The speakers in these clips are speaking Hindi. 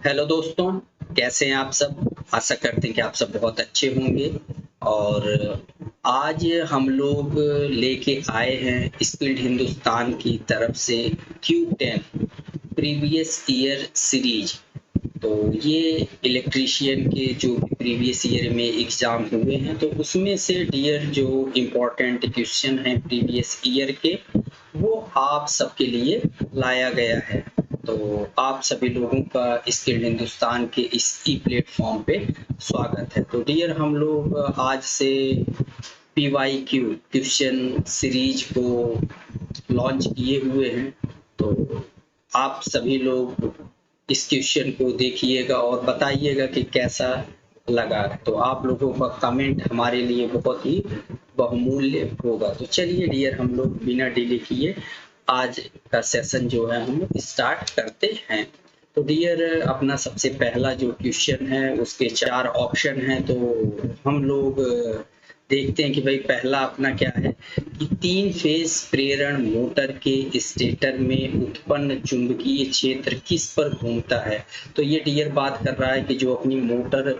हेलो दोस्तों, कैसे हैं आप सब। आशा करते हैं कि आप सब बहुत अच्छे होंगे। और आज हम लोग लेके आए हैं स्किल्ड हिंदुस्तान की तरफ से Q10 प्रीवियस ईयर सीरीज। तो ये इलेक्ट्रीशियन के जो प्रीवियस ईयर में एग्जाम हुए हैं तो उसमें से डियर जो इम्पोर्टेंट क्वेश्चन हैं प्रीवियस ईयर के, वो आप सबके लिए लाया गया है। तो आप सभी लोगों का स्किल्ड हिंदुस्तान के इस ई प्लेटफॉर्म पे स्वागत है। तो डियर हम लोग आज से PYQ क्वेश्चन सीरीज को लॉन्च किए हुए हैं। तो आप सभी लोग इस क्वेश्चन को देखिएगा और बताइएगा कि कैसा लगा। तो आप लोगों का कमेंट हमारे लिए बहुत ही बहुमूल्य होगा। तो चलिए डियर हम लोग बिना डिले किए आज का सेशन जो है हम स्टार्ट करते हैं। तो डियर अपना सबसे पहला जो क्वेश्चन है उसके 4 ऑप्शन हैं। तो हम लोग देखते हैं कि भाई पहला अपना क्या है कि 3 फेज प्रेरण मोटर के स्टेटर में उत्पन्न चुंबकीय क्षेत्र किस पर घूमता है। तो ये डियर बात कर रहा है कि जो अपनी मोटर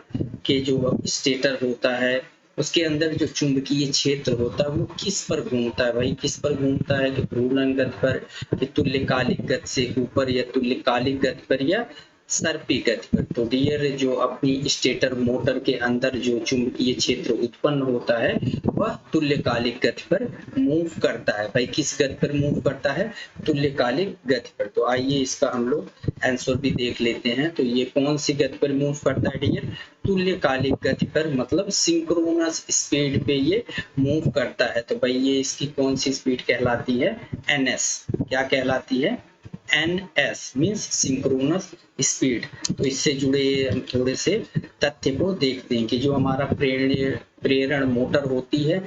के जो स्टेटर होता है उसके अंदर जो चुंबकीय क्षेत्र होता है वो किस पर घूमता है। भाई किस पर घूमता है कि घूर्णन गति पर, कि तुल्यकालिक गति से ऊपर, या तुल्यकालिक गति पर, या सर्पी गति पर। तो डियर जो अपनी स्टेटर मोटर के अंदर जो चुंबकीय क्षेत्र उत्पन्न होता है वह तुल्यकालिक गति पर मूव करता है। भाई किस गति पर मूव करता है? तुल्यकालिक गति पर। तो आइए इसका हम लोग आंसर भी देख लेते हैं। तो ये कौन सी गति पर मूव करता है डियर? तुल्यकालिक गति पर, मतलब सिंक्रोनस स्पीड पे ये मूव करता है। तो भाई ये इसकी कौन सी स्पीड कहलाती है? NS। क्या कहलाती है? NS means synchronous speed. तो इससे जुड़े हम थोड़े से तथ्य को देखते हैं कि जो हमारा प्रेरण मोटर होती है,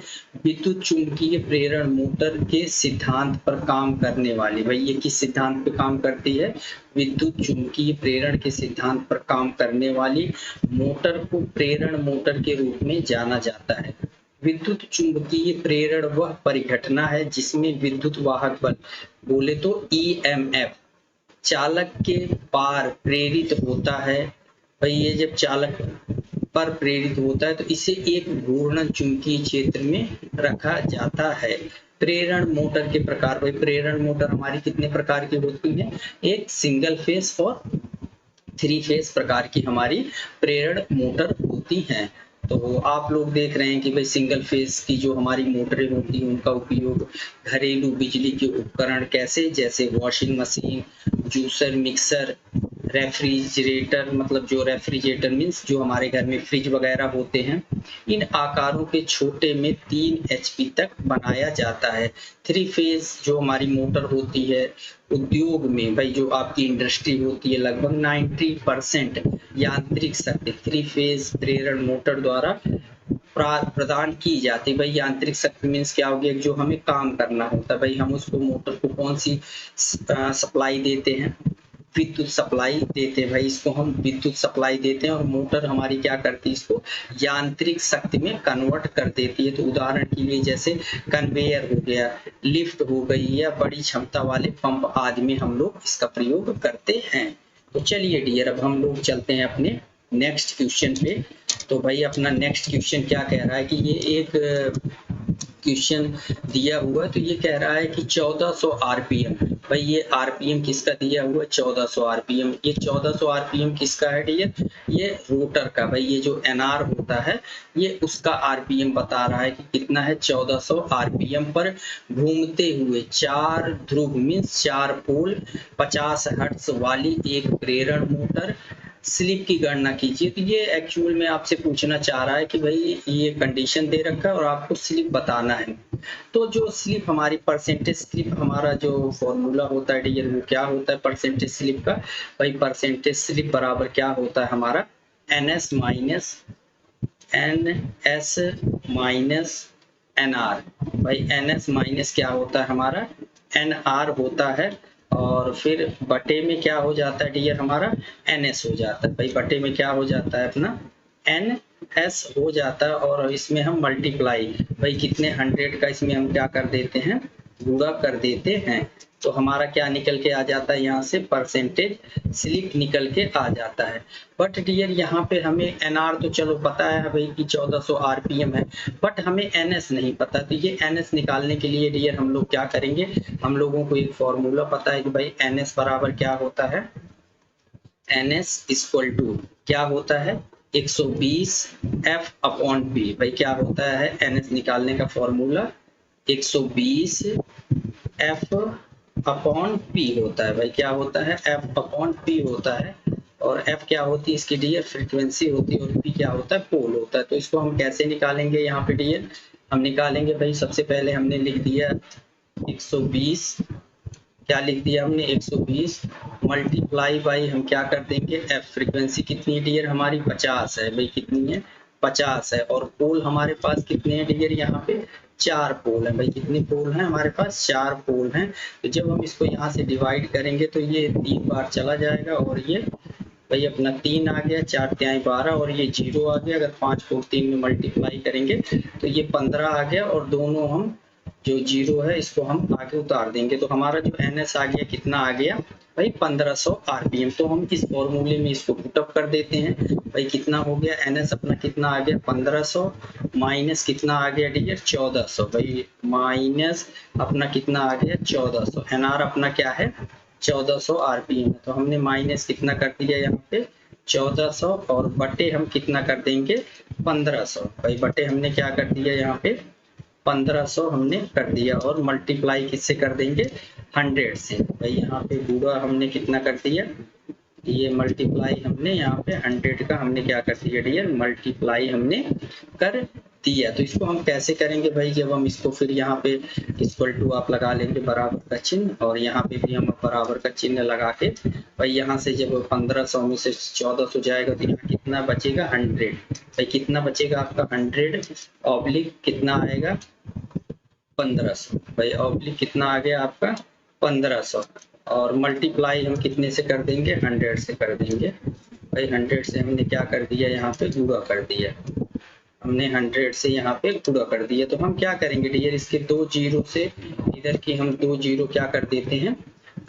विद्युत चुंबकीय प्रेरण मोटर के सिद्धांत पर काम करने वाली। भाई ये किस सिद्धांत पर काम करती है? विद्युत चुंबकीय प्रेरण के सिद्धांत पर काम करने वाली मोटर को प्रेरण मोटर के रूप में जाना जाता है। विद्युत चुंबकीय प्रेरण वह परिघटना है जिसमें विद्युत वाहक बल, बोले तो EMF, चालक के पार प्रेरित होता है। भाई ये जब चालक पर प्रेरित होता है तो इसे एक घूर्णन चुंबकीय क्षेत्र में रखा जाता है। प्रेरण मोटर के प्रकार, भाई प्रेरण मोटर हमारी कितने प्रकार की होती है? एक सिंगल फेस और 3 फेस प्रकार की हमारी प्रेरण मोटर होती हैं। तो आप लोग देख रहे हैं कि भाई सिंगल फेस की जो हमारी मोटरें होती हैं उनका उपयोग घरेलू बिजली के उपकरण कैसे, जैसे washing machine, juicer, mixer, refrigerator, मतलब जो रेफ्रिजरेटर मीन्स जो हमारे घर में फ्रिज वगैरह होते हैं, इन आकारों के छोटे में 3 HP तक बनाया जाता है। 3 फेज जो हमारी मोटर होती है उद्योग में, भाई जो आपकी इंडस्ट्री होती है, लगभग 90% यांत्रिक शक्ति 3 फेज प्रेरण मोटर द्वारा प्रदान की जाती है। भाई यांत्रिक शक्ति मीन्स क्या हो गया? जो हमें काम करना होता है, भाई हम उसको मोटर को कौन सी सप्लाई देते हैं? विद्युत सप्लाई देते हैं। भाई इसको हम विद्युत सप्लाई देते हैं और मोटर हमारी क्या करती है? इसको यांत्रिक शक्ति में कन्वर्ट कर देती है। तो उदाहरण के लिए जैसे कन्वेयर हो गया, लिफ्ट हो गई, या बड़ी क्षमता वाले पंप आदि में हम लोग इसका प्रयोग करते हैं। तो चलिए डियर अब हम लोग चलते हैं अपने नेक्स्ट क्वेश्चन पे। तो भाई अपना नेक्स्ट क्वेश्चन क्या कह रहा है कि ये एक क्वेश्चन दिया हुआ, तो ये कह रहा है कि 1400 RPM। भाई ये RPM किसका दिया हुआ? 1400 RPM। ये 1400 RPM किसका है डियर? ये रोटर का। भाई ये जो NR होता है ये उसका RPM बता रहा है कि कितना है? 1400 RPM पर घूमते हुए 4 ध्रुव मीन्स 4 पोल 50 हर्ट्ज वाली एक प्रेरण मोटर स्लिप की गणना कीजिए। तो ये एक्चुअल में आपसे पूछना चाह रहा है कि भाई ये कंडीशन दे रखा है और आपको स्लिप बताना है। तो जो स्लिप हमारी परसेंटेज स्लिप, हमारा जो फॉर्मूला होता है डियर वो क्या होता है परसेंटेज स्लिप का? भाई परसेंटेज स्लिप बराबर क्या होता है हमारा? NS minus NR। भाई NS माइनस क्या होता है हमारा? NR होता है, और फिर बटे में क्या हो जाता है डियर हमारा? NS हो जाता है। भाई बटे में क्या हो जाता है अपना? NS हो जाता है, और इसमें हम मल्टीप्लाई, भाई कितने 100 का इसमें हम क्या कर देते हैं? गुणा कर देते हैं। तो हमारा क्या निकल के आ जाता है, यहाँ से परसेंटेज स्लिप निकल के आ जाता है। बट डियर यहाँ पे हमें एनआर तो चलो पता है भाई कि 1400 आरपीएम है, बट हमें एनएस नहीं पता। तो ये एनएस निकालने के लिए डियर हम लोग क्या करेंगे, हम लोगों को एक फॉर्मूला पता है कि भाई एनएस बराबर क्या होता है, एनएस इक्वल टू क्या होता है 120 एफ अपॉन पी। भाई क्या होता है एनएस निकालने का फॉर्मूला 120 एफ अपॉन पी होता है। भाई क्या होता है एफ अपॉन पी होता है, और एफ क्या होती है इसकी डियर फ्रीक्वेंसी होती है, और पी क्या होता है पोल होता है। तो इसको हम कैसे निकालेंगे, यहाँ पे डियर हम निकालेंगे भाई सबसे पहले हमने लिख दिया 120, क्या लिख दिया हमने 120 मल्टीप्लाई बाई हम क्या कर देंगे एफ, फ्रीक्वेंसी कितनी है डियर हमारी 50 है। भाई कितनी है 50 है, और पोल हमारे पास कितने हैं डियर यहाँ पे 4 पोल है। भाई कितने पोल हैं हमारे पास 4 पोल हैं। तो जब हम इसको यहाँ से डिवाइड करेंगे तो ये 3 बार चला जाएगा, और ये भाई अपना 3 आ गया, 4 3 12, और ये 0 आ गया। अगर 5 को 3 में मल्टीप्लाई करेंगे तो ये 15 आ गया, और दोनों हम जो 0 है इसको हम आगे उतार देंगे। तो हमारा जो एनएस आ गया कितना आ गया भाई 1500 आरपीएम। तो हम इस फॉर्मूले में इसको पुटअप कर देते हैं। भाई कितना हो गया एनएस अपना कितना आ गया 1500 माइनस कितना आ गया डियर 1400। भाई माइनस अपना कितना आ गया 1400, एनआर अपना क्या है 1400 आरपीएम है। तो हमने माइनस कितना कर दिया यहाँ पे 1400, और बटे हम कितना कर देंगे 1500। भाई बटे हमने क्या कर दिया यहाँ पे 1500 हमने कर दिया, और मल्टीप्लाई किससे कर देंगे 100 से। भाई यहाँ पे पूरा हमने कितना कर दिया, ये मल्टीप्लाई हमने यहाँ पे 100 का हमने क्या कर दिया डियर मल्टीप्लाई हमने कर दिया। तो इसको हम कैसे करेंगे भाई, जब हम इसको फिर यहाँ पे इक्वल टू आप लगा लेंगे बराबर का चिन्ह, और यहाँ पे भी हम बराबर का चिन्ह लगा के भाई यहाँ से जब 1500 में से 1400 जाएगा तो यहाँ कितना बचेगा 100। भाई कितना बचेगा आपका 100 ऑब्लिक कितना आएगा 1500। भाई ऑब्लिक कितना आ गया आपका 1500, और मल्टीप्लाई हम कितने से कर देंगे 100 से कर देंगे। भाई 100 से हमने क्या कर दिया यहाँ पे गुणा कर दिया, हमने 100 से यहाँ पे गुणा कर दिया। तो हम क्या करेंगे डियर इसके 2 जीरो से इधर की हम 2 जीरो क्या कर देते हैं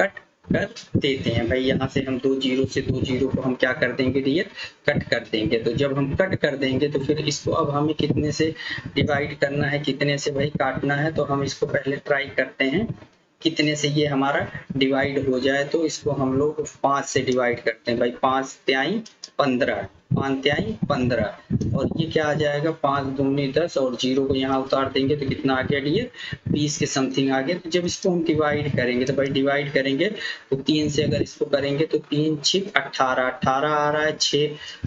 कट कर देते हैं। भाई यहाँ से हम 2 जीरो से 2 जीरो को हम क्या कर देंगे डियर कट कर देंगे। तो जब हम कट कर देंगे तो फिर इसको अब हमें कितने से डिवाइड करना है, कितने से भाई काटना है। तो हम इसको पहले ट्राई करते हैं कितने से ये हमारा डिवाइड हो जाए। तो इसको हम लोग 5 से डिवाइड करते हैं। भाई 5 त्याई 15, 5 त्याई 15, और ये क्या आ जाएगा 5 दूनी 10, और 0 को यहाँ उतार देंगे तो कितना आ गया डियर 20 के समथिंग आ गया। तो जब इसको हम डिवाइड करेंगे तो भाई डिवाइड करेंगे तो 3 से अगर इसको करेंगे तो 3 6 18, 18 आ रहा है,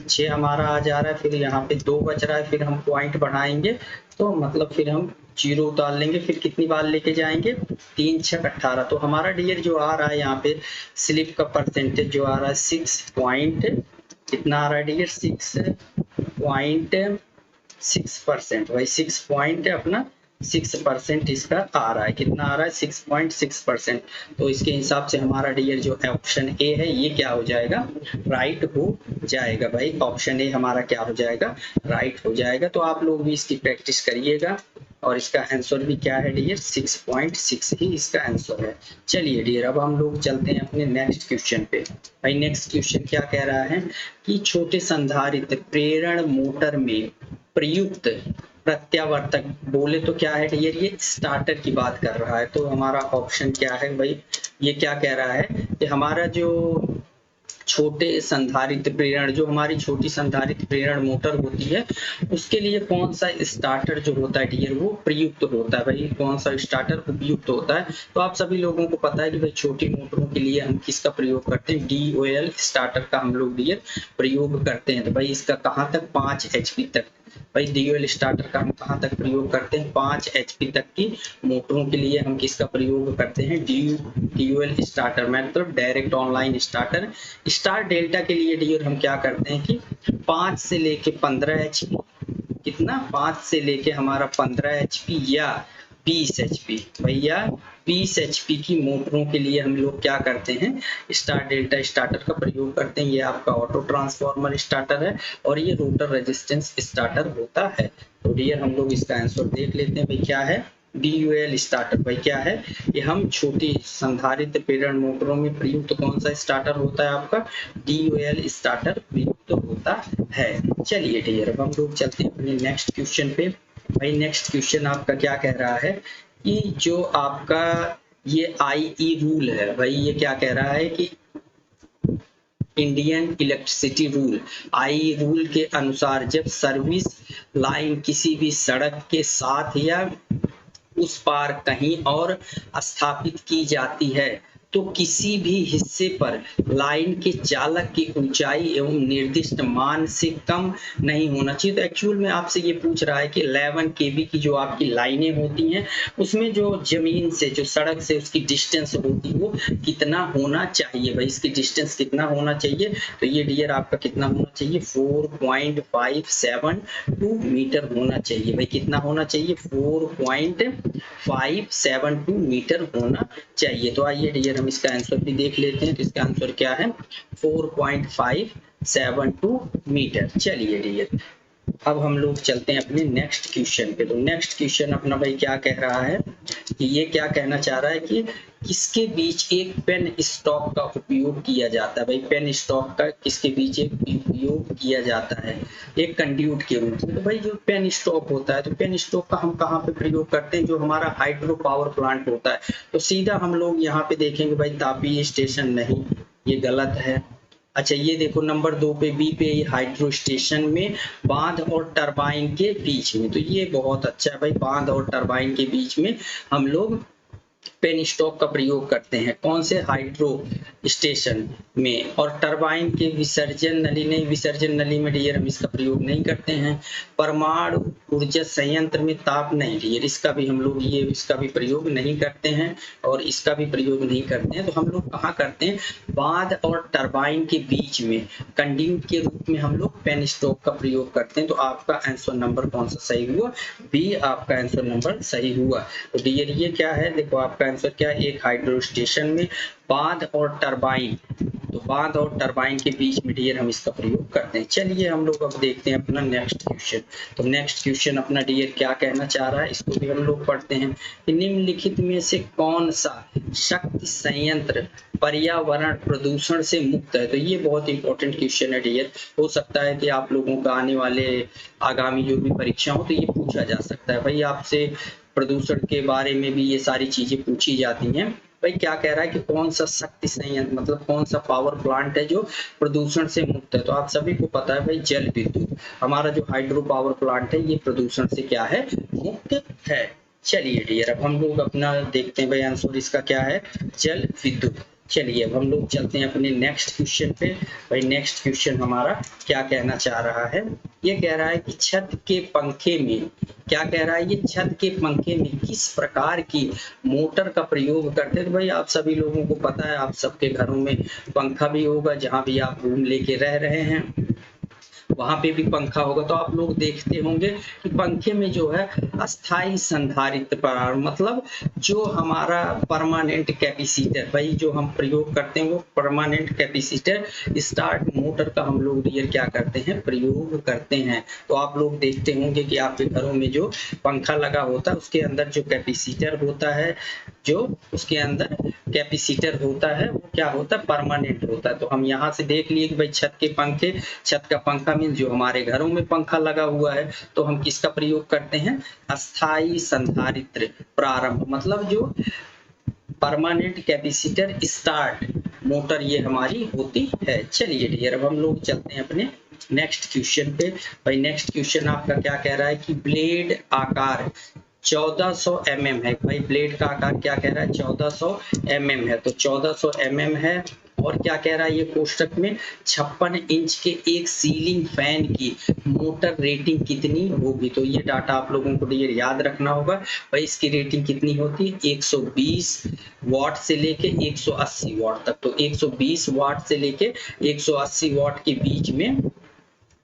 6 हमारा आ जा रहा है, फिर यहाँ पे 2 बच रहा है, फिर हम पॉइंट बढ़ाएंगे तो मतलब फिर हम 0 उतार लेंगे, फिर कितनी बार लेके जाएंगे 3 6 18। तो हमारा डियर जो आ रहा है यहाँ पे स्लिप का परसेंटेज जो आ रहा है 6 पॉइंट कितना आ रहा है डियर 6.6%। भाई 6 पॉइंट अपना 6% इसका आ रहा है, कितना आ रहा है 6.6%। तो इसके हिसाब से हमारा डियर जो ऑप्शन ए है ये क्या हो जाएगा राइट हो जाएगा। भाई ऑप्शन ए हमारा क्या हो जाएगा राइट हो जाएगा। तो आप लोग भी इसकी प्रैक्टिस करिएगा, और इसका आंसर भी क्या है डियर 6.6 ही इसका आंसर है। चलिए डियर अब हम लोग चलते हैं अपने नेक्स्ट क्वेश्चन पे। भाई नेक्स्ट क्वेश्चन क्या कह रहा है कि छोटे संधारित्र प्रेरण मोटर में प्रयुक्त प्रत्यावर्तक, बोले तो क्या है डियर ये स्टार्टर की बात कर रहा है। तो हमारा ऑप्शन क्या है भाई, ये क्या कह रहा है कि हमारा जो छोटे संधारित्र प्रेरण, जो हमारी छोटी संधारित्र प्रेरण मोटर होती है उसके लिए कौन सा स्टार्टर जो होता है डियर वो प्रयुक्त होता है। भाई कौन सा स्टार्टर उपयुक्त होता है। तो आप सभी लोगों को पता है कि भाई छोटी मोटरों के लिए हम किसका प्रयोग करते हैं DOL स्टार्टर का हम लोग डियर प्रयोग करते हैं। तो भाई इसका कहाँ तक 5 HP तक, भाई DOL स्टार्टर का हम कहाँ तक प्रयोग करते हैं 5 HP तक की मोटरों के लिए हम किसका प्रयोग करते हैं DOL स्टार्टर, मतलब direct online starter. Star delta के लिए डियर हम क्या करते हैं कि 5 से लेके 15 HP, कितना 5 से लेके हमारा 15 HP या 20 HP, भैया 20 HP की मोटरों के लिए हम लोग क्या करते हैं स्टार डेल्टा स्टार्टर का प्रयोग करते हैं। ये आपका ऑटो ट्रांसफॉर्मर स्टार्टर है, और ये रोटर रेजिस्टेंस स्टार्टर होता है। तो डियर हम लोग इसका आंसर देख लेते हैं भाई क्या है DUL स्टार्टर भाई क्या है, ये हम छोटी संधारित्र प्रेरण मोटरों में प्रयुक्त कौन सा स्टार्टर होता है आपका, DUL स्टार्टर प्रयुक्त होता है। चलिए डियर, अब हम लोग चलते हैं अपने नेक्स्ट क्वेश्चन पे। भाई नेक्स्ट क्वेश्चन आपका क्या कह रहा है कि जो आपका ये IE रूल है भाई, ये क्या कह रहा है कि Indian electricity rule, I rule के अनुसार जब सर्विस लाइन किसी भी सड़क के साथ या उस पार कहीं और स्थापित की जाती है तो किसी भी हिस्से पर लाइन के चालक की ऊंचाई एवं निर्दिष्ट मान से कम नहीं होना चाहिए। तो एक्चुअल में आपसे ये पूछ रहा है कि 11 kV की जो आपकी लाइनें होती हैं उसमें जो जमीन से, जो सड़क से उसकी डिस्टेंस होती है वो कितना होना चाहिए भाई, इसकी डिस्टेंस कितना होना चाहिए। तो ये डियर आपका कितना होना चाहिए, 4.572 मीटर होना चाहिए भाई। कितना होना चाहिए, 4.572 मीटर होना चाहिए। तो आइए डियर हम इसका आंसर भी देख लेते हैं। तो इसका आंसर क्या है, 4.572 मीटर। चलिए डियर, अब हम लोग चलते हैं अपने नेक्स्ट क्वेश्चन पे। तो नेक्स्ट क्वेश्चन अपना भाई क्या कह रहा है कि ये क्या कहना चाह रहा है कि किसके बीच एक पेन स्टॉक का उपयोग किया जाता है। भाई पेन स्टॉक का किसके बीच एक उपयोग किया जाता है, एक कंड्यूट के रूप में। तो भाई जो पेन स्टॉक होता है, तो पेन स्टॉक का हम कहाँ पे प्रयोग करते हैं, जो हमारा हाइड्रो पावर प्लांट होता है। तो सीधा हम लोग यहाँ पे देखेंगे भाई, तापीय स्टेशन नहीं, ये गलत है। अच्छा ये देखो नंबर 2 पे, बी पे, हाइड्रो स्टेशन में बांध और टरबाइन के बीच में। तो ये बहुत अच्छा है भाई, बांध और टरबाइन के बीच में हम लोग पेन स्टॉक का प्रयोग करते हैं। कौन से, हाइड्रो स्टेशन में। और टरबाइन के विसर्जन नली नहीं, विसर्जन नली में डियर हम इसका प्रयोग नहीं करते हैं। परमाणु ऊर्जा संयंत्र में ताप नहीं डियर, इसका भी हम लोग ये इसका भी प्रयोग नहीं करते हैं और इसका भी प्रयोग नहीं करते हैं। तो हम लोग कहाँ करते हैं, बांध और टरबाइन के बीच में कंड्यूट के रूप में हम लोग पेन स्टॉक का प्रयोग करते हैं। तो आपका आंसर नंबर कौन सा सही हुआ, बी आपका आंसर नंबर सही हुआ। तो डियर ये क्या है, देखो आपका आंसर क्या है, एक हाइड्रो स्टेशन में बांध और टरबाइन, तो बांध और टरबाइन के बीच में डियर हम इसका प्रयोग करते हैं। चलिए हम लोग अब देखते हैं अपना नेक्स्ट क्वेश्चन। तो नेक्स्ट क्वेश्चन अपना डियर क्या कहना चाह रहा है, इसको भी हम लोग पढ़ते हैं कि निम्नलिखित में से कौन सा शक्ति संयंत्र पर्यावरण प्रदूषण से मुक्त है। तो ये बहुत इंपॉर्टेंट क्वेश्चन है डियर, हो सकता है कि आप लोगों का आने वाले आगामी जो भी परीक्षा हो तो ये पूछा जा सकता है। भाई आपसे प्रदूषण के बारे में भी ये सारी चीजें पूछी जाती हैं। भाई क्या कह रहा है कि कौन सा शक्ति संयंत्र, मतलब कौन सा पावर प्लांट है जो प्रदूषण से मुक्त है। तो आप सभी को पता है भाई, जल विद्युत, हमारा जो हाइड्रो पावर प्लांट है ये प्रदूषण से क्या है, मुक्त है। चलिए डियर, अब हम लोग अपना देखते हैं भाई आंसर इसका क्या है, जल विद्युत। चलिए अब हम लोग चलते हैं अपने नेक्स्ट क्वेश्चन पे। भाई नेक्स्ट क्वेश्चन हमारा क्या कहना चाह रहा है, ये कह रहा है कि छत के पंखे में, क्या कह रहा है, ये छत के पंखे में किस प्रकार की मोटर का प्रयोग करते हैं। तो भाई आप सभी लोगों को पता है, आप सबके घरों में पंखा भी होगा, जहां भी आप रूम लेके रह रहे हैं वहां पे भी पंखा होगा। तो आप लोग देखते होंगे कि पंखे में जो है अस्थाई संधारित्र प्रारंभ, मतलब जो हमारा परमानेंट कैपेसिटर, भाई जो हम प्रयोग करते हैं वो परमानेंट कैपेसिटर स्टार्ट मोटर का हम लोग डियर क्या करते हैं, प्रयोग करते हैं। तो आप लोग देखते होंगे कि आपके घरों में जो पंखा लगा होता है उसके अंदर जो कैपेसिटर होता है, जो उसके अंदर कैपेसिटर होता है वो क्या होता है, परमानेंट होता है। तो हम यहाँ से देख लिए कि भाई छत के पंखे, छत का पंखा मीन जो हमारे घरों में पंखा लगा हुआ है, तो हम किसका प्रयोग करते हैं, अस्थाई संधारित्र प्रारंभ, मतलब जो परमानेंट कैपेसिटर स्टार्ट मोटर ये हमारी होती है। चलिए डियर, अब हम लोग चलते हैं अपने नेक्स्ट क्वेश्चन पे। भाई नेक्स्ट क्वेश्चन आपका क्या कह रहा है कि ब्लेड आकार 1400 mm है। भाई ब्लेड का आकार क्या कह रहा है, 1400 mm है। तो 1400 mm है और क्या कह रहा है ये कोष्टक में, 56 इंच के एक सीलिंग फैन की मोटर रेटिंग कितनी होगी। तो ये डाटा आप लोगों को ये याद रखना होगा। भाई इसकी रेटिंग कितनी होती है, 120 वाट से लेके 180 वाट तक। तो 120 वाट से लेके 180 वाट के बीच में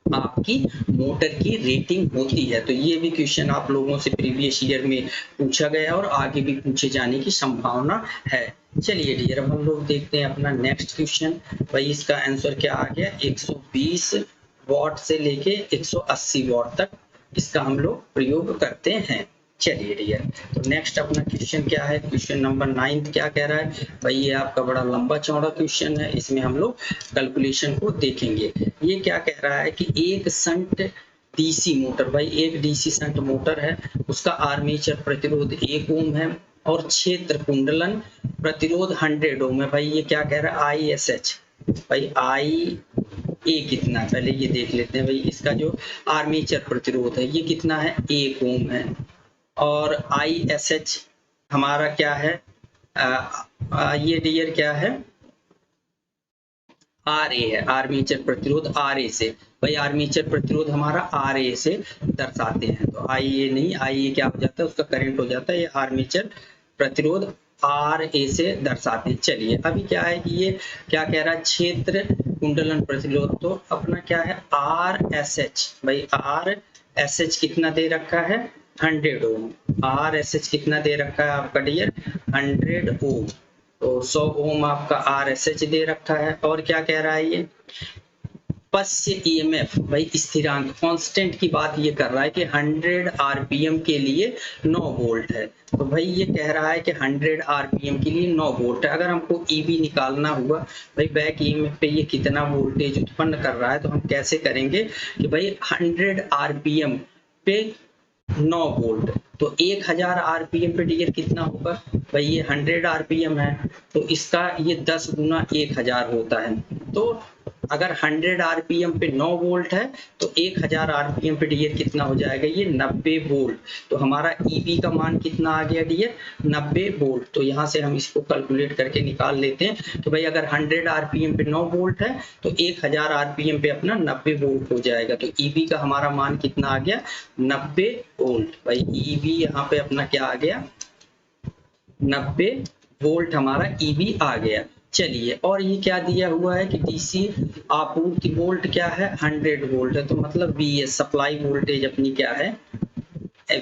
आपकी मोटर की रेटिंग होती है। तो ये भी क्वेश्चन आप लोगों से प्रीवियस ईयर में पूछा गया और आगे भी पूछे जाने की संभावना है। चलिए डियर, अब हम लोग देखते हैं अपना नेक्स्ट क्वेश्चन। भाई इसका आंसर क्या आ गया, 120 वाट से लेके 180 वाट तक इसका हम लोग प्रयोग करते हैं। चलिए डियर, तो नेक्स्ट अपना क्वेश्चन क्या है, क्वेश्चन नंबर 9 क्या कह रहा है भाई। ये आपका बड़ा लंबा चौड़ा क्वेश्चन है, इसमें हम लोग कैलकुलेशन को देखेंगे। ये क्या कह रहा है कि एक शंट डीसी मोटर, भाई एक डीसी शंट मोटर है, उसका आर्मेचर प्रतिरोध 1 ओम है और क्षेत्र कुंडलन प्रतिरोध 100 ओम है। भाई ये क्या कह रहा है, ISH, भाई आई ए कितना है पहले ये देख लेते हैं। भाई इसका जो आर्मेचर प्रतिरोध है ये कितना है, 1 ओम है, और ISH हमारा क्या है, ये डियर क्या है, RA है, आर्मेचर प्रतिरोध RA से। भाई आर्मेचर प्रतिरोध हमारा RA से दर्शाते हैं, तो IA नहीं, IA क्या हो जाता है, उसका करंट हो जाता है, ये आर्मेचर प्रतिरोध RA से दर्शाते हैं। चलिए अभी क्या है कि ये क्या कह रहा है, क्षेत्र कुंडलन प्रतिरोध, तो अपना क्या है RSH। भाई RSH कितना दे रखा है, 100 ओम। RSH कितना दे रखा है आपका डियर, 100 ओम, तो 100 ओम आपका RSH दे रखा है। और क्या कह रहा है ये, पश्य EMF, भाई स्थिरांक कांस्टेंट की बात ये कर रहा है कि 100 RPM के लिए 9 वोल्ट है। तो भाई ये कह रहा है कि 100 RPM के लिए 9 वोल्ट है। अगर हमको EB निकालना हुआ, भाई बैक EMF पे ये कितना वोल्टेज उत्पन्न कर रहा है, तो हम कैसे करेंगे कि भाई 100 RPM पे 9 वोल्ट, तो 1000 RPM पे डियर कितना होगा, भाई ये 100 RPM है, तो इसका ये 10 गुना 1000 होता है। तो अगर 100 RPM पे 9 वोल्ट है तो 1000 RPM पे डियर कितना हो जाएगा, ये 90 वोल्ट। तो हमारा EB का मान कितना आ गया डियर, 90 वोल्ट। तो यहाँ से हम इसको कैलकुलेट करके निकाल लेते हैं। तो भाई अगर 100 RPM पे 9 वोल्ट है तो 1000 RPM पे अपना 90 वोल्ट हो जाएगा। तो EB का हमारा मान कितना आ गया, 90 वोल्ट। भाई EB यहाँ पे अपना क्या आ गया, 90 वोल्ट हमारा EB आ गया। चलिए, और ये क्या दिया हुआ है कि डीसी आपूर्ति वोल्ट क्या है, 100 वोल्ट है, तो मतलब VS सप्लाई वोल्टेज अपनी क्या है,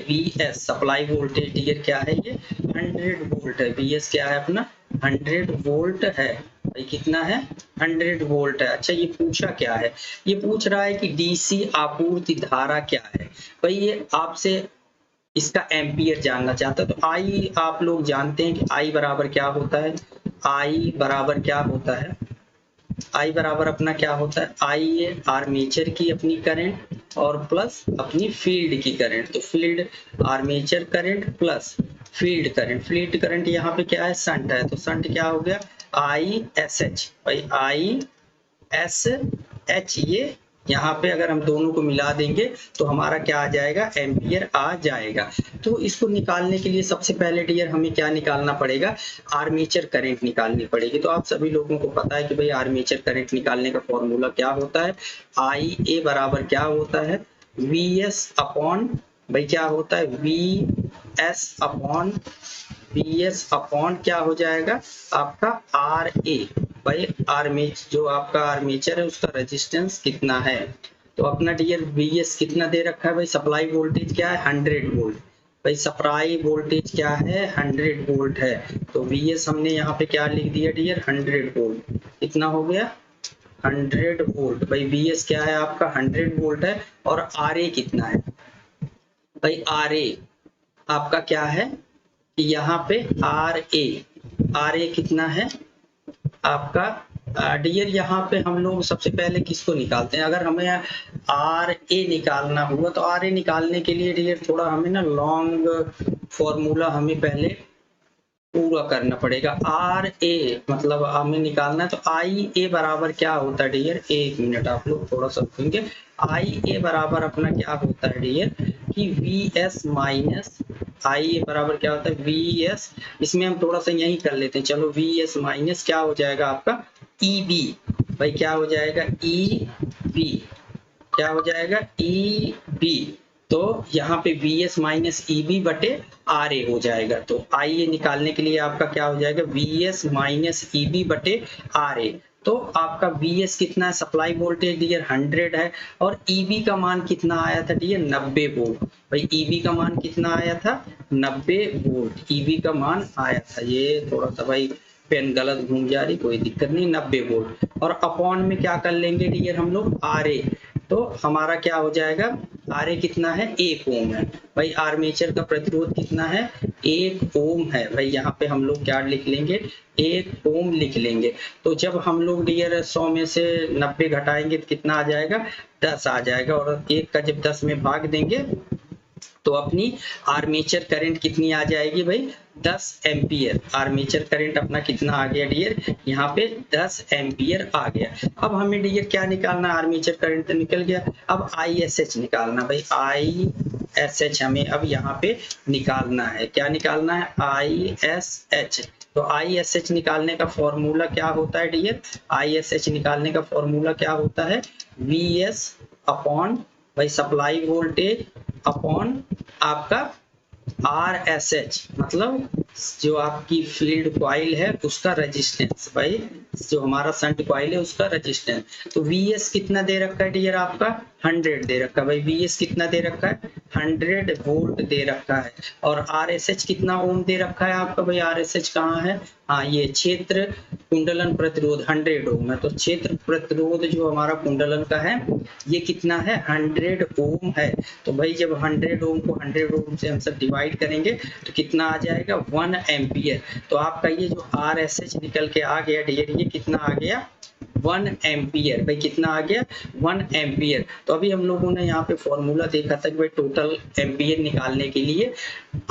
VS सप्लाई वोल्टेज डियर क्या है, ये 100 वोल्ट है। VS क्या है अपना, 100 वोल्ट है। भाई कितना है, 100 वोल्ट है। अच्छा ये पूछा क्या है, ये पूछ रहा है कि डीसी आपूर्ति धारा क्या है। भाई ये आपसे इसका एम्पियर जानना चाहता है। तो आई आप लोग जानते हैं कि आई बराबर क्या होता है, आई बराबर क्या होता है, आई बराबर अपना क्या होता है, आई है आर्मेचर की अपनी करंट और प्लस अपनी फील्ड की करंट। तो field armature current plus field current, field current यहाँ पे क्या है, शंट है, तो शंट क्या हो गया, ISH। भाई ISH ये यहाँ पे अगर हम दोनों को मिला देंगे तो हमारा क्या आ जाएगा, एम्पियर आ जाएगा। तो इसको निकालने के लिए सबसे पहले डियर हमें क्या निकालना पड़ेगा, आर्मेचर करंट निकालनी पड़ेगी। तो आप सभी लोगों को पता है कि भाई आर्मेचर करंट निकालने का फॉर्मूला क्या होता है, IA बराबर क्या होता है, VS अपॉन, भाई क्या होता है, VS अपॉन क्या हो जाएगा आपका RA। भाई आर्मेचर जो आपका आर्मेचर है उसका रेजिस्टेंस कितना है, तो अपना डियर VS कितना दे रखा है, भाई सप्लाई वोल्टेज क्या है, 100 वोल्ट। भाई सप्लाई वोल्टेज क्या है, 100 वोल्ट है, तो VS हमने यहाँ पे क्या लिख दिया डियर, 100 वोल्ट। कितना हो गया, 100 वोल्ट। भाई VS क्या है आपका, 100 वोल्ट है, और RA कितना है, भाई RA आपका क्या है, यहाँ पे RA कितना है आपका डियर, यहाँ पे हम लोग सबसे पहले किसको निकालते हैं, अगर हमें RA निकालना हुआ तो RA निकालने के लिए डियर थोड़ा हमें ना लॉन्ग फॉर्मूला हमें पहले पूरा करना पड़ेगा। RA मतलब हमें निकालना है, तो IA बराबर क्या होता है डियर, एक मिनट आप लोग थोड़ा सा सुनेंगे। IA बराबर अपना क्या होता है डियर कि VS माइनस, IA बराबर क्या होता है, VS, इसमें हम थोड़ा सा यही कर लेते हैं, चलो VS माइनस क्या हो जाएगा आपका EB। भाई क्या हो जाएगा, EB क्या हो जाएगा, EB। तो यहाँ पे VS माइनस EB बटे RA हो जाएगा। तो IA निकालने के लिए आपका क्या हो जाएगा, VS माइनस EB बटे RA। तो आपका VS कितना है, सप्लाई वोल्टेज डियर 100 है, और EB का मान कितना आया था डियर, 90 वोल्ट। भाई EB का मान कितना आया था, 90 वोल्ट EB का मान आया था। ये थोड़ा सा भाई पेन गलत घूम जा रही, कोई दिक्कत नहीं, 90 वोल्ट, और अपॉन में क्या कर लेंगे डियर हम लोग, RA। तो हमारा क्या हो जाएगा, RA कितना है 1 ओम है भाई। आर्मेचर का प्रतिरोध कितना है 1 ओम है भाई। यहाँ पे हम लोग क्या लिख लेंगे 1 ओम लिख लेंगे। तो जब हम लोग डियर 100 में से 90 घटाएंगे तो कितना आ जाएगा 10 आ जाएगा, और 1 का जब 10 में भाग देंगे तो अपनी आर्मेचर करंट कितनी आ जाएगी भाई 10 एम्पियर। आर्मेचर करंट अपना कितना आ गया डियर यहाँ पे 10 एम्पियर आ गया। अब हमें डियर क्या निकालना, आर्मेचर करंट तो निकल गया, अब ISH निकालना भाई। ISH हमें अब यहाँ पे निकालना है। क्या निकालना है ISH। तो ISH निकालने का फॉर्मूला क्या होता है डियर, ISH निकालने का फॉर्मूला क्या होता है VS अपॉन भाई सप्लाई वोल्टेज अपॉन आपका RSH, मतलब जो आपकी फील्ड कॉइल है उसका रेजिस्टेंस भाई, जो हमारा शंट कॉइल है उसका रेजिस्टेंस। तो VS कितना दे रखा है डियर आपका 100 दे रखा है भाई। VS कितना दे रखा है 100 वोल्ट दे रखा है। और RSH कितना ओम दे रखा है आपका भाई। RSH कहाँ है, हाँ ये क्षेत्र कुंडलन प्रतिरोध 100 ओम है। तो क्षेत्र प्रतिरोध जो हमारा कुंडलन का है ये कितना है 100 ओम है। तो भाई जब 100 ओम को 100 ओम से हम सब डिवाइड करेंगे तो कितना आ जाएगा 1 एम्पियर। तो आपका ये जो RSH निकल के आ गया डियर ये कितना आ गया 1 एम्पियर भाई। कितना आ गया 1 एम्पियर। तो अभी हम लोगों ने यहाँ पे फॉर्मूला देखा था कि भाई टोटल एम्पियर निकालने के लिए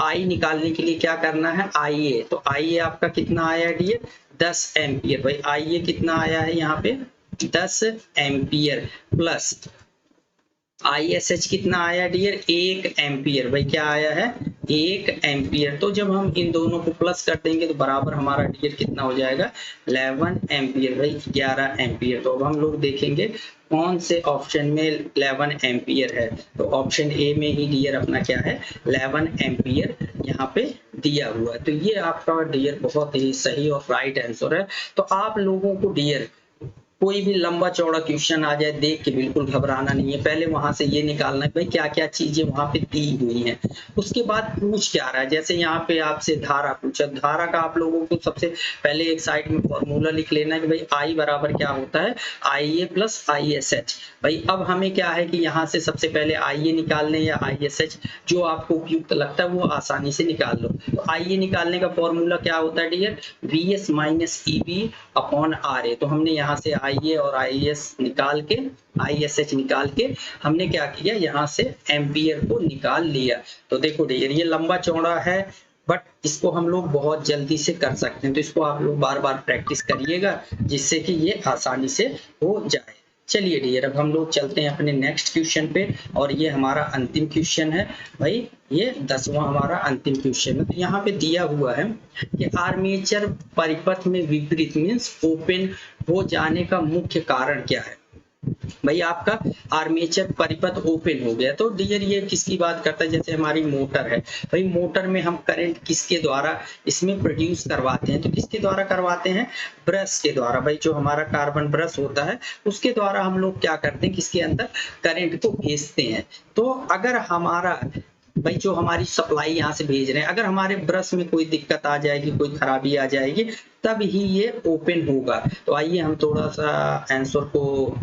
I निकालने के लिए क्या करना है IA। तो IA आपका कितना आया डियर 10 एम्पियर भाई। IA कितना आया है यहाँ पे 10 एम्पियर प्लस ISH कितना आया डियर 1 एम्पियर भाई। क्या आया है 1 एम्पियर। तो जब हम इन दोनों को प्लस कर देंगे तो बराबर हमारा डियर कितना हो जाएगा 11 एम्पियर भाई 11 एम्पियर। तो अब हम लोग देखेंगे कौन से ऑप्शन में 11 एम्पियर है। तो ऑप्शन ए में ही डियर अपना क्या है 11 एम्पियर यहाँ पे दिया हुआ है। तो ये आपका डियर बहुत ही सही और राइट आंसर है। तो आप लोगों को डियर कोई भी लंबा चौड़ा क्वेश्चन आ जाए देख के बिल्कुल घबराना नहीं है। पहले वहां से ये निकालना है भाई क्या क्या चीजें वहां पे दी हुई हैं, उसके बाद पूछ क्या रहा है। जैसे यहाँ पे आपसे धारा पूछा, धारा का आप लोगों को सबसे पहले एक साइड में फॉर्मूला लिख लेना है कि भाई I बराबर क्या होता है IA प्लस ISH। भाई अब हमें क्या है कि यहाँ से सबसे पहले IA निकाल लें या ISH, जो आपको उपयुक्त लगता है वो आसानी से निकाल लो। तो IA निकालने का फॉर्मूला क्या होता है dear VS minus EB upon RA। तो हमने यहाँ से IA और IS निकाल के ISH निकाल के हमने क्या किया यहाँ से एम्पियर को निकाल लिया। तो देखो डियर ये लंबा चौड़ा है बट इसको हम लोग बहुत जल्दी से कर सकते हैं। तो इसको आप लोग बार बार प्रैक्टिस करिएगा जिससे कि ये आसानी से हो जाए। चलिए डियर अब हम लोग चलते हैं अपने नेक्स्ट क्वेश्चन पे, और ये हमारा अंतिम क्वेश्चन है भाई। ये 10वां हमारा अंतिम क्वेश्चन है। तो यहाँ पे दिया हुआ है कि आर्मेचर परिपथ में विपरीत मींस ओपन हो जाने का मुख्य कारण क्या है। भाई आपका आर्मेचर परिपथ ओपन हो गया तो डियर ये किसकी बात करता है, जैसे हमारी मोटर है भाई, मोटर में हम करंट किसके द्वारा इसमें प्रोड्यूस करवाते हैं। तो किसके द्वारा करवाते हैं ब्रश के द्वारा भाई। जो हमारा कार्बन ब्रश होता है उसके द्वारा हम लोग क्या करते हैं किसके अंदर करंट को भेजते हैं। तो अगर हमारा भाई जो हमारी सप्लाई यहाँ से भेज रहे हैं अगर हमारे ब्रश में कोई दिक्कत आ जाएगी कोई खराबी आ जाएगी तब ही ये ओपन होगा। तो आइए हम थोड़ा सा आंसर को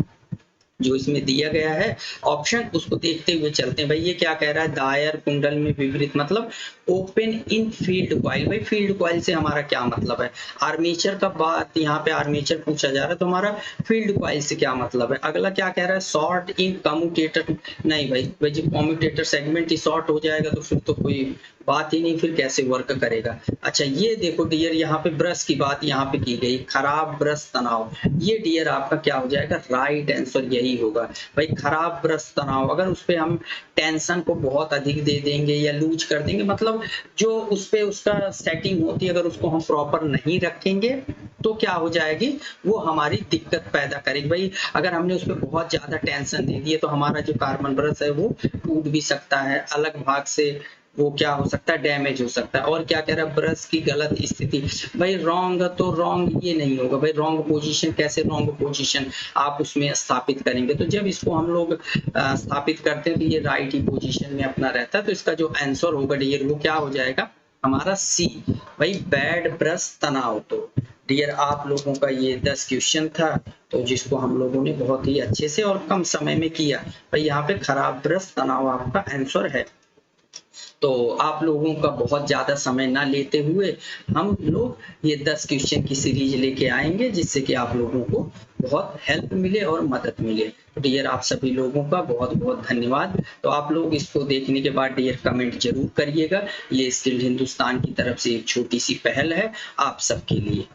जो इसमें दिया गया है ऑप्शन उसको देखते हुए चलते हैं। भाई ये क्या कह रहा है दायर कुंडल में विपरीत मतलब ओपन इन फील्ड कॉइल। भाई फील्ड कॉइल से हमारा क्या मतलब है, आर्मेचर का बात यहाँ पे आर्मेचर पूछा जा रहा है तो हमारा फील्ड कॉइल से क्या मतलब है। अगला क्या कह रहा है शॉर्ट इन कम्यूटेटर, नहीं भाई जब कम्यूटेटर सेगमेंट ही शॉर्ट हो जाएगा तो फिर तो कोई बात ही नहीं, फिर कैसे वर्क करेगा। अच्छा ये देखो डियर यहाँ पे ब्रश की बात यहाँ पे की गई, खराब ब्रश तनाव। ये डियर आपका क्या हो जाएगा राइट आंसर यही होगा भाई। खराब ब्रश तनाव अगर उस पे हम टेंशन को बहुत अधिक दे देंगे या लूज कर देंगे, मतलब जो उस पे उसका सेटिंग होती है अगर उसको हम प्रॉपर नहीं रखेंगे तो क्या हो जाएगी वो हमारी दिक्कत पैदा करेगी। भाई अगर हमने उस पर बहुत ज्यादा टेंशन दे दी है तो हमारा जो कार्बन ब्रश है वो टूट भी सकता है, अलग भाग से वो क्या हो सकता है डैमेज हो सकता है। और क्या कह रहा है ब्रश की गलत स्थिति, भाई रॉन्ग तो रॉन्ग ये नहीं होगा भाई। रॉन्ग पोजीशन कैसे, रॉन्ग पोजीशन आप उसमें स्थापित करेंगे तो जब इसको हम लोग स्थापित करते हैं तो ये राइट ही पोजीशन में अपना रहता है। तो इसका जो आंसर होगा डियर वो क्या हो जाएगा हमारा सी भाई बैड ब्रश तनाव। तो डियर आप लोगों का ये 10 क्वेश्चन था, तो जिसको हम लोगों ने बहुत ही अच्छे से और कम समय में किया। भाई यहाँ पे खराब ब्रश तनाव आपका आंसर है। तो आप लोगों का बहुत ज़्यादा समय ना लेते हुए हम लोग ये 10 क्वेश्चन की सीरीज लेके आएंगे, जिससे कि आप लोगों को बहुत हेल्प मिले और मदद मिले। तो डियर आप सभी लोगों का बहुत बहुत धन्यवाद। तो आप लोग इसको देखने के बाद डियर कमेंट जरूर करिएगा। ये स्किल्ड हिंदुस्तान की तरफ से एक छोटी सी पहल है आप सबके लिए।